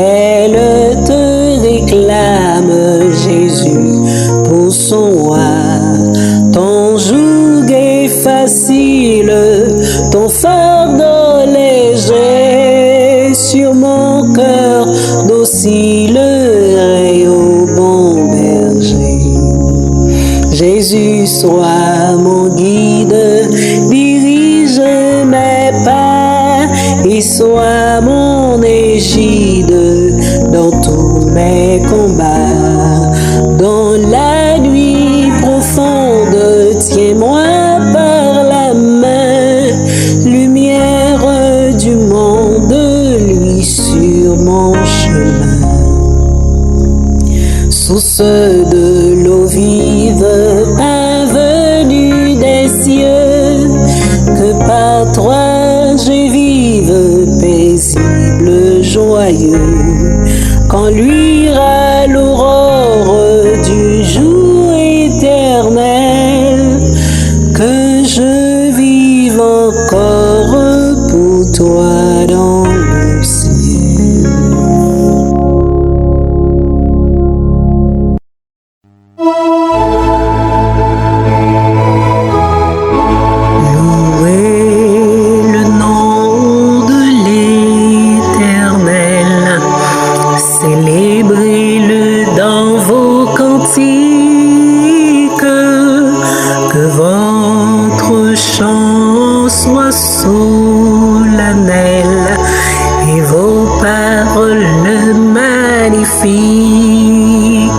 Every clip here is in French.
Elle te réclame, Jésus, pour son roi. Ton joug est facile, ton fardeau léger, sur mon cœur docile et au bon berger. Jésus, sois mon guide, dirige mes pas et sois mon égide dans tous mes combats. Dans la nuit profonde, tiens-moi par la main, lumière du monde, luis sur mon chemin. Source de l'eau vive, venue des cieux, que par toi je vive paisible, joyeux, quand luira l'aurore du jour éternel, que je vive encore pour toi dans le ciel. Soit solennel et vos paroles magnifiques.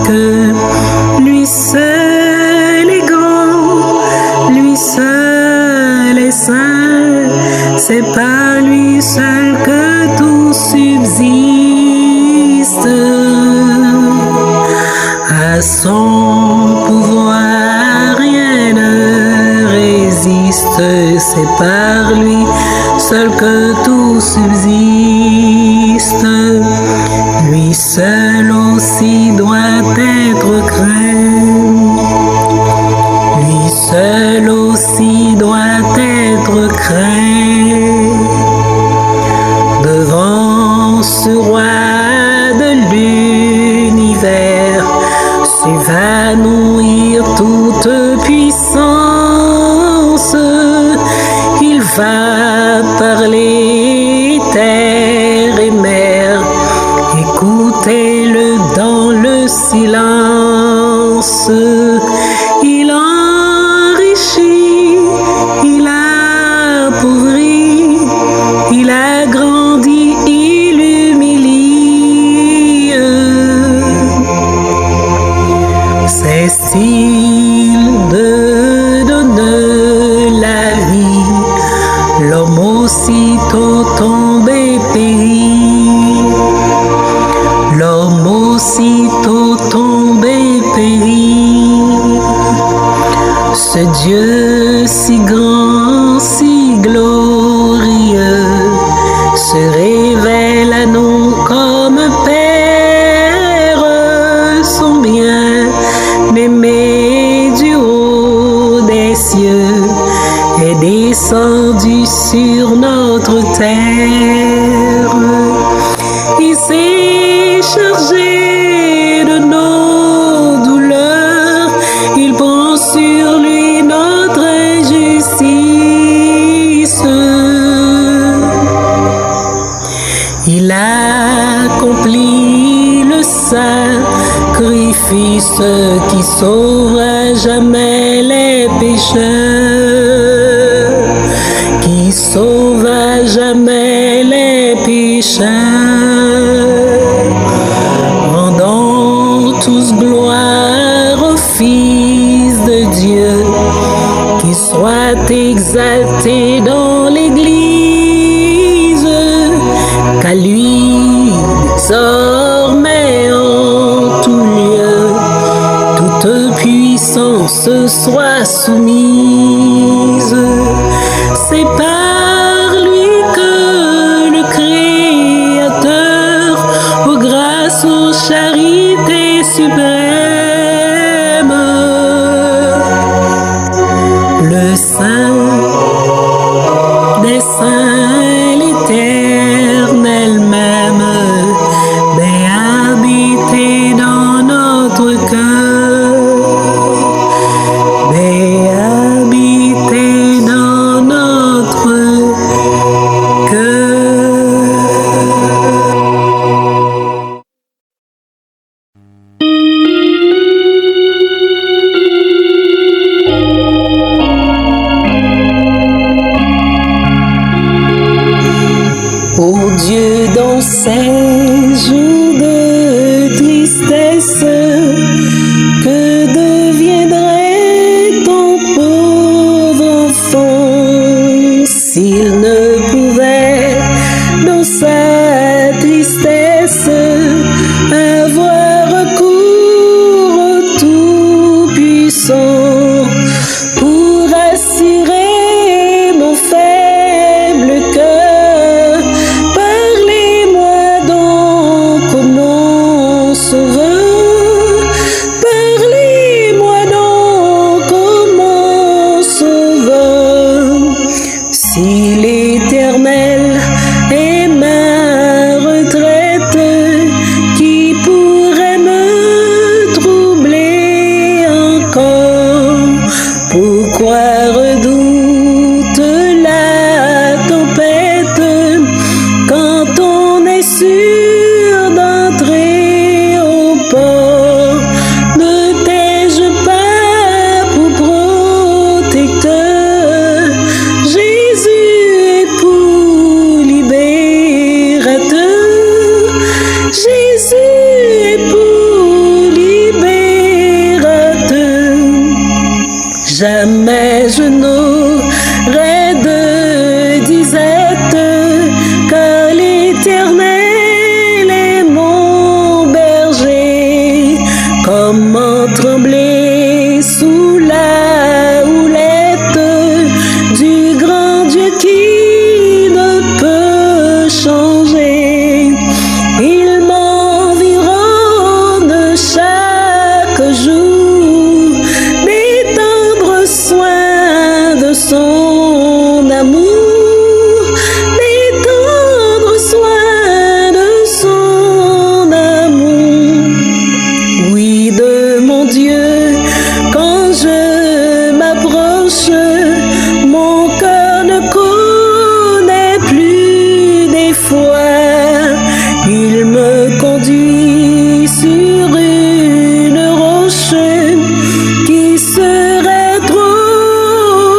Lui seul est grand, lui seul est saint, c'est par lui seul que tout subsiste. À son pouvoir rien ne résiste, c'est par lui seul que tout subsiste. Lui seul aussi doit être craint. Lui seul aussi doit être craint. Devant ce roi de l'univers s'évanouir toute puissance, il va parler terre et mer, écoutez-le dans le silence. Il enrichit, il appauvrit, il agrandit, il humilie. C'est style de donner la vie, l'homme aussitôt tombé périt. L'homme aussitôt tombé périt. Ce Dieu si grand, si glorieux, se révèle à nous comme Père, son bien-aimé du haut des cieux est descendu sur notre terre. Il s'est chargé de nos douleurs, il prend sur lui notre injustice. Il accomplit le sacrifice qui sauve à jamais les pécheurs, qui sauve à jamais les pécheurs. Rendons tous gloire au Fils de Dieu, qui soit exalté dans l'Église, qu'à lui désormais en tout lieu toute puissance soit soumise. C'est par lui que le Créateur, aux grâces, aux charités suprêmes, le Saint des saints, l'Éternel même, les jours de tristesse, que deviendrait ton pauvre enfant s'il ne pouvait dans sa tristesse avoir recours au Tout-Puissant pour assurer mon faible cœur? Parlez-moi donc, ô mon Sauveur, parlez-moi donc, ô mon Sauveur. Si l'Éternel est ma retraite, qui pourrait me troubler encore? Pourquoi redoute la tempête quand on est sûr d'entrer au port? Ne t'ai-je pas pour protecteur? Jésus est pour libérateur. Jésus est pour libérateur. Jamais je n'aurai de disette, car l'Éternel est mon berger. Comment trembler sous la houlette du grand Dieu qui ne peut changer? Il m'environne chaque jour des tendres soins de son amour, des tendres soins de son amour. Oui, de mon Dieu, quand je m'approche, mon cœur ne connaît plus d'effroi. Il me conduit sur une roche qui serait trop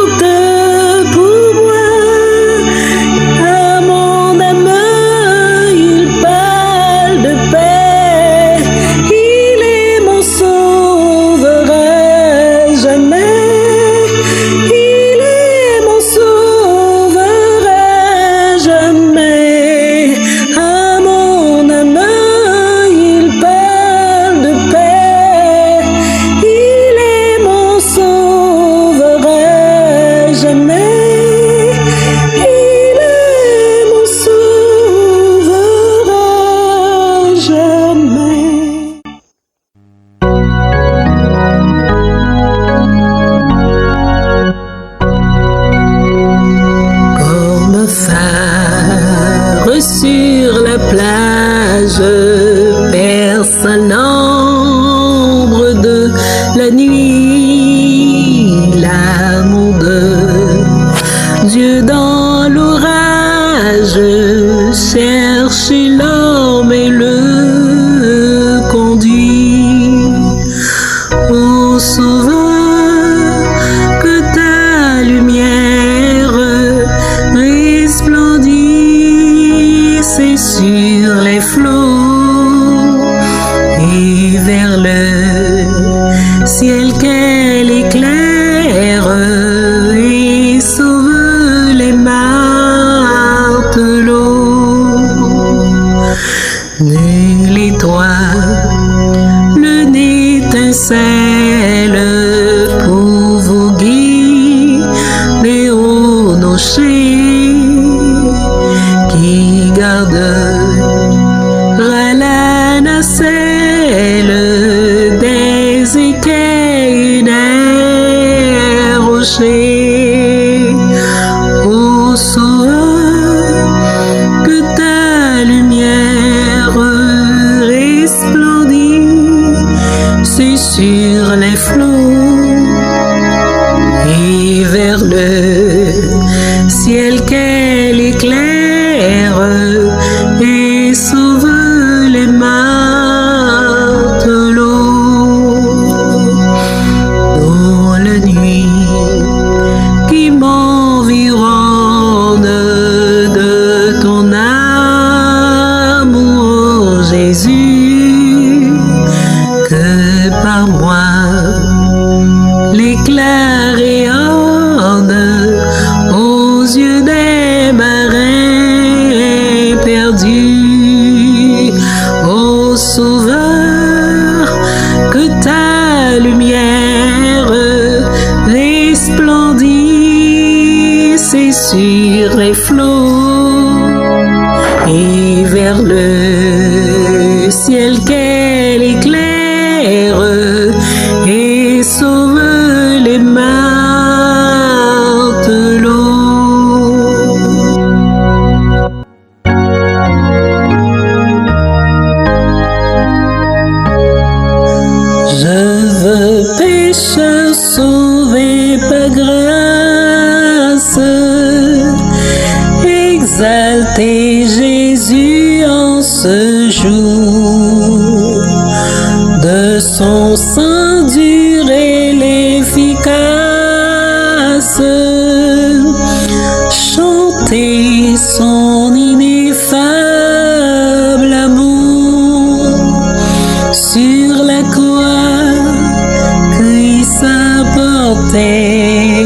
haute pour moi. À mon âme, il parle de paix. Il est mon sauveur à jamais. Il est mon sauveur à jamais. À mon âme, il parle de paix. Il est mon sauveur à jamais. Il est mon sauveur à jamais. Comme phare sur la plage, perce l'ombre de la nuit, l'amour de Dieu dans l'orage cherche l'homme et le conduit. Ô Sauveur, que ta lumière resplendisse sur les flots et vers le ciel qu'elle éclaire et sauve les matelots. Nulle étoile n'étincelle pour vous guider au nocher qui gardera la nacelle des écueils des rochers. Ô Sauveur, que ta lumière resplendisse sur les flots et vers le ciel qu'elle éclaire et sauve les matelots. Dans la nuit Jésus, que par moi l'éclair rayonne aux yeux des marins perdus. Ô Sauveur, que ta lumière resplendisse sur les flots et vers le ciel qu'elle éclaire et sauve les matelots. Je veux pécheur sauvé par grâce, exalter Jésus en ce jour, de son sang dur et l'efficace, chanter son ineffable amour. Sur la croix, Christ a porté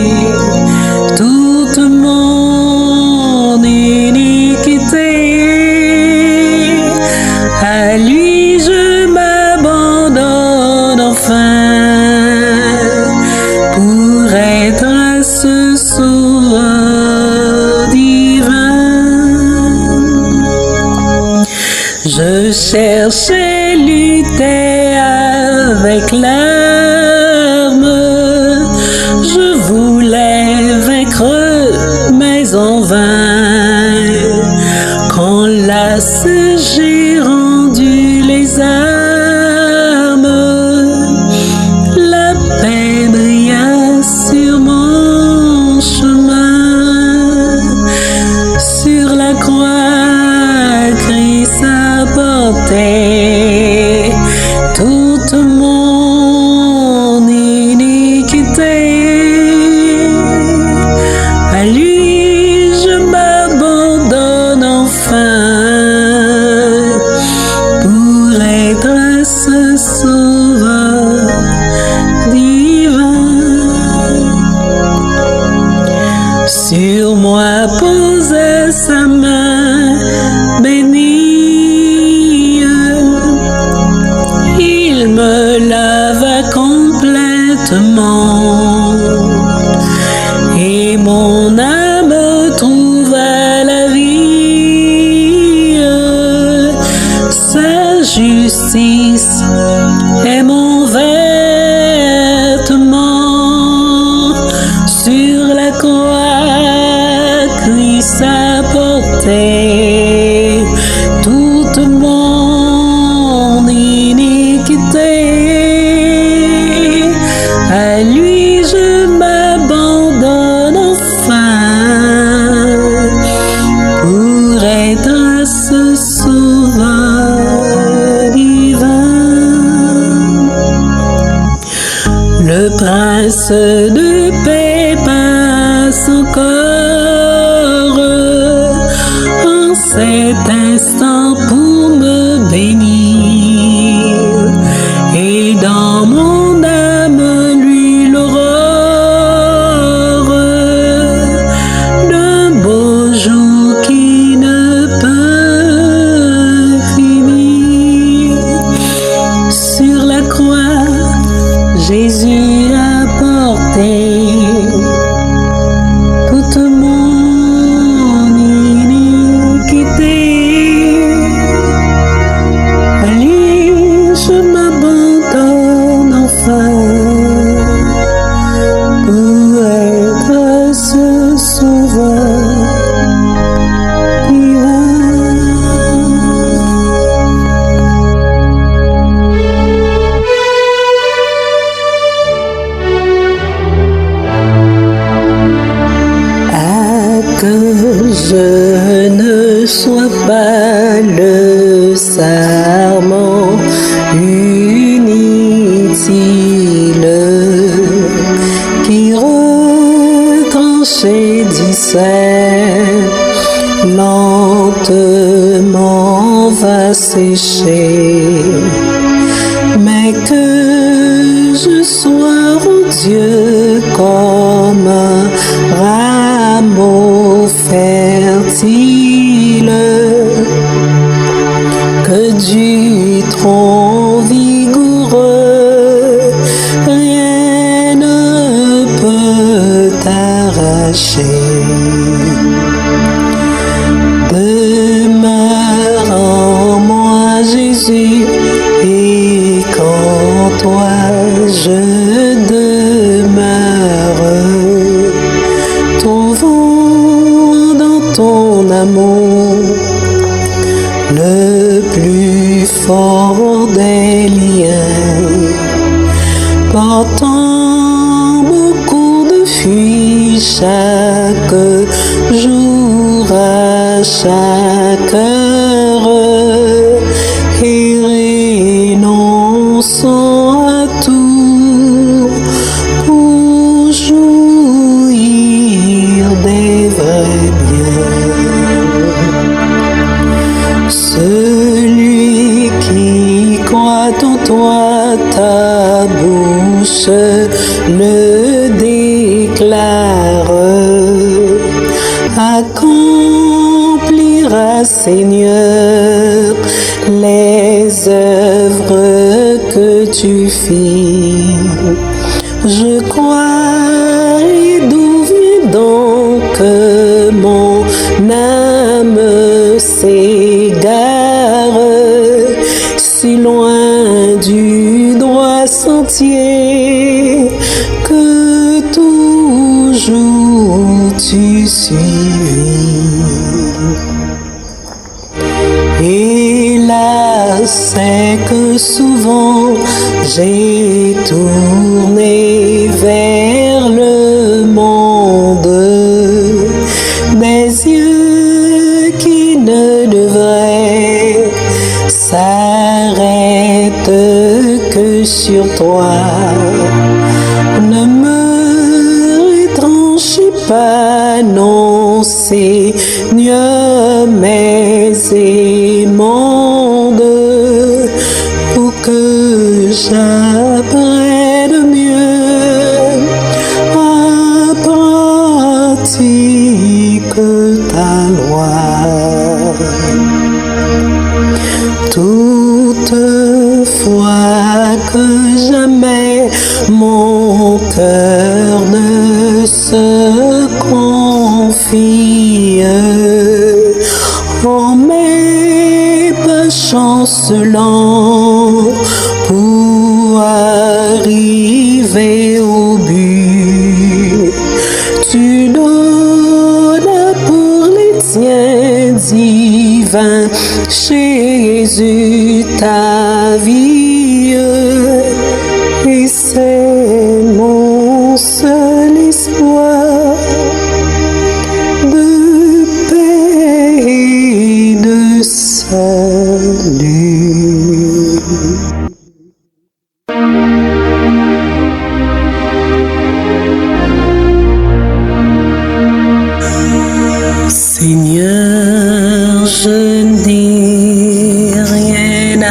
toute mon iniquité. À lui je m'abandonne enfin pour être à ce sauveur divin. Je cherchais, lutter avec l'arme, je voulais vaincre mais en vain. Quand lasse j'ai rendu les armes, la paix brilla sur mon chemin. Sur la croix, Christ a porté toute mon iniquité. À lui je m'abandonne enfin pour être à ce sauveur divin. Sur moi posait sa main bénie, il me lava complètement et mon âme trouva la vie. Sa justice est mon vêtement. Sur la croix, Christ a porté toute mon iniquité. À lui je m'abandonne enfin pour être à ce sauveur divin. Le prince de paix passe encore en cet instant pour me bénir, et dans mon âme lui l'aurore d'un beau jour qui ne peut finir. Sur la croix, Jésus a porté toute mon iniquité. À lui je m'abandonne enfin pour être ce sauveur divin. Que je ne sois pas le serment inutile qui retranche et dissert lentement va séché, mais que je sois, oh Dieu, comme un rameau fertile, que du tronc vigoureux rien ne peut t'arracher. Demeure en moi, Jésus, et qu'en toi je demeure, trouvant dans ton amour le plus fort des liens, portant beaucoup de fruits chaque jour à chaque heure, et renonçant à tout pour jouir des vrais biens. Celui qui croit en toi, ta bouche le déclare, accomplira, Seigneur, les œuvres que tu fis. Je crois, et d'où vient donc que mon âme s'égare si loin du droit sentier que toujours tu suivis. Hélas, c'est que souvent j'ai tourné vers le monde des yeux qui ne devraient s'arrêter que sur toi. Ne me retranche pas, non, Seigneur, mais émonde pour que j'apprenne mieux à pratiquer ta loi. Toutefois que jamais mon cœur ne se confie en mes pas chancelants pour arriver au but. Tu donnes pour les tiens divins, Jésus, ta vie, et c'est mon seul espoir de paix et de salut. Seigneur, je ne dis rien à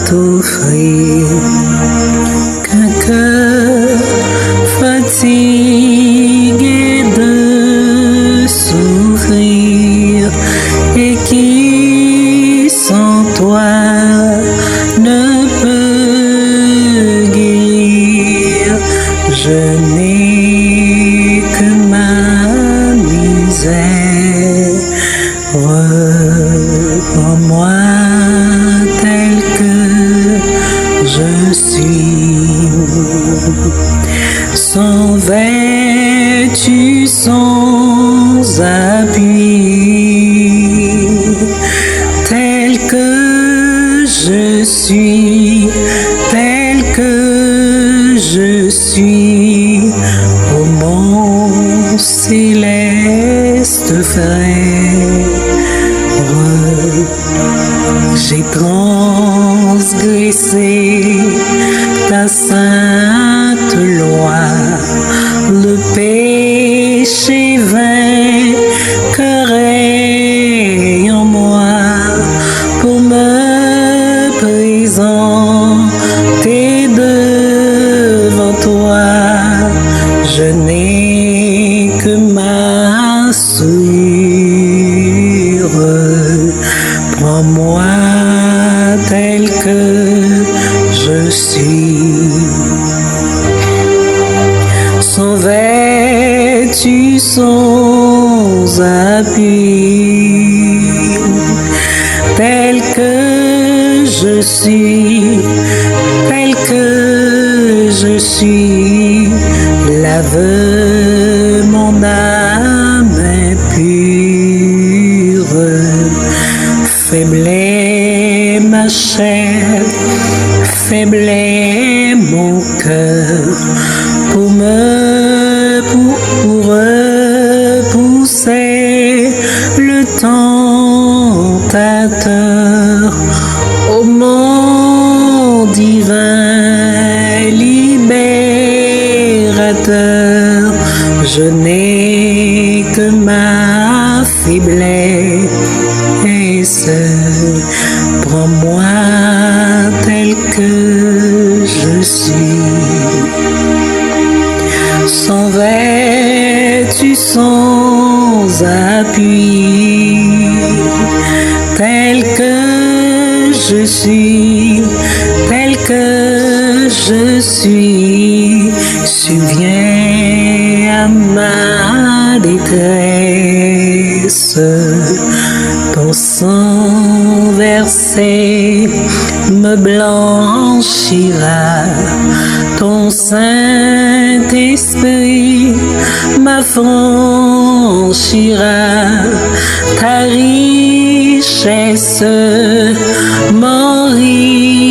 t'offrir qu'un cœur fatigué de souffrir et qui sans toi ne peut guérir. Je n'ai que ma misère. Reprends-moi tel que je suis, sans vertu, sans appui, tel que je suis, tel que je suis, ô mon céleste frère. J'ai transgressé ta sainte loi, le péché vain que règne en moi présenter devant toi. Je n'ai que ma souillure. Prends-moi tel que je suis. Sans vêtu, sans appui, tel que je suis, tel que je suis, lave mon âme impure. Faible est ma chair, faible est mon cœur, pour repousser le tentateur. Ô mon divin libérateur, je n'ai que ma faiblesse. Prends-moi tel que je suis. Sans vêtu, sans appui, tel que je suis, tel que je suis, subviens à ma détresse. Ton sang versé me blanchira, ton Saint-Esprit m'affranchira, ta richesse m'enrichira.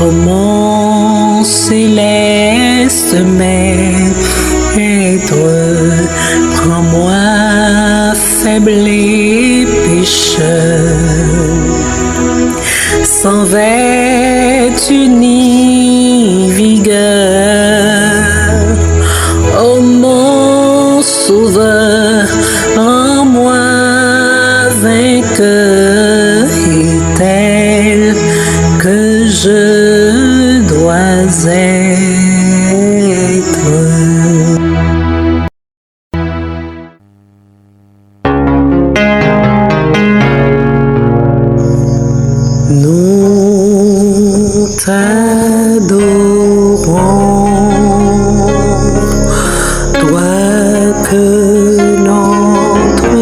Ô mon céleste Maître, prends-moi faible et pécheur, sans vertu ni vigueur. Ô mon sauveur, rends-moi vainqueur et tel que je dois être. Nous t'adorons, toi que notre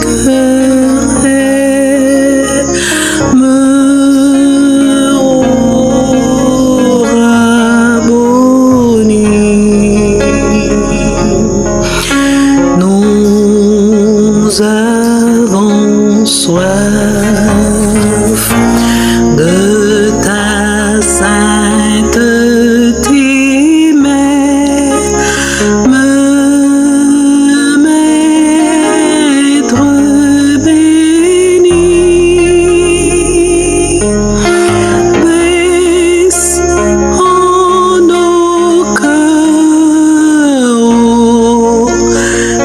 cœur aime, rabboni. Nous avons soif de ta sainteté, Maître béni. Baisse en nos cœurs, ô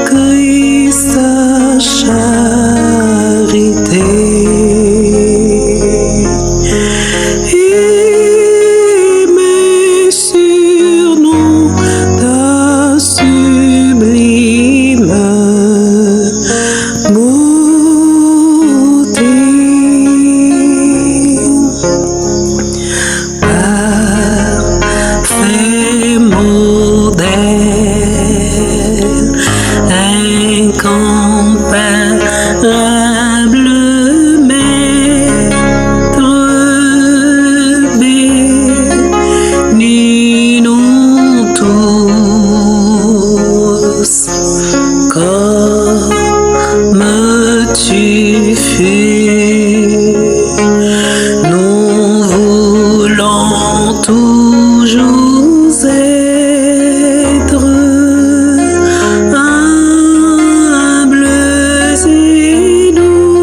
Christ, charité. Et mets sur nous ta sublime beauté. Parfait modèle, incomparable Maître, bénis-nous tous comme tu fus. Nous voulons toujours être humbles et doux.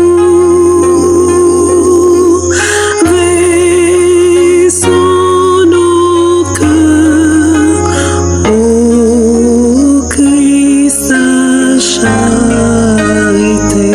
Baissons nos cœurs, ô Christ, charité.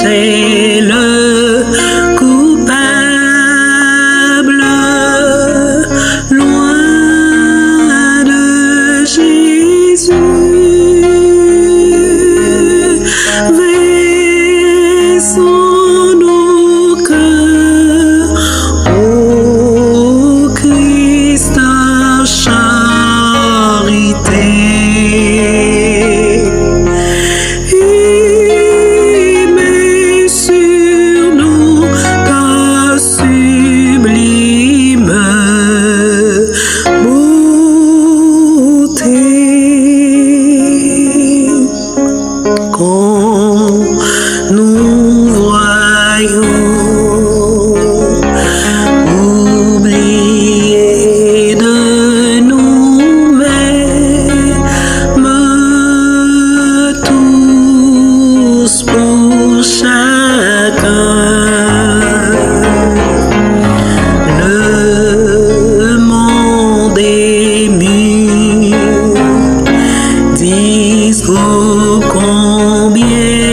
c'est le coupable, loin de Jésus. Versons nos cœurs au Christ en charité. Il met sur nous ta sublime beauté. Quand nous voyons oublier de nous-mêmes tous pour chacun, le monde est mûr, disent ô combien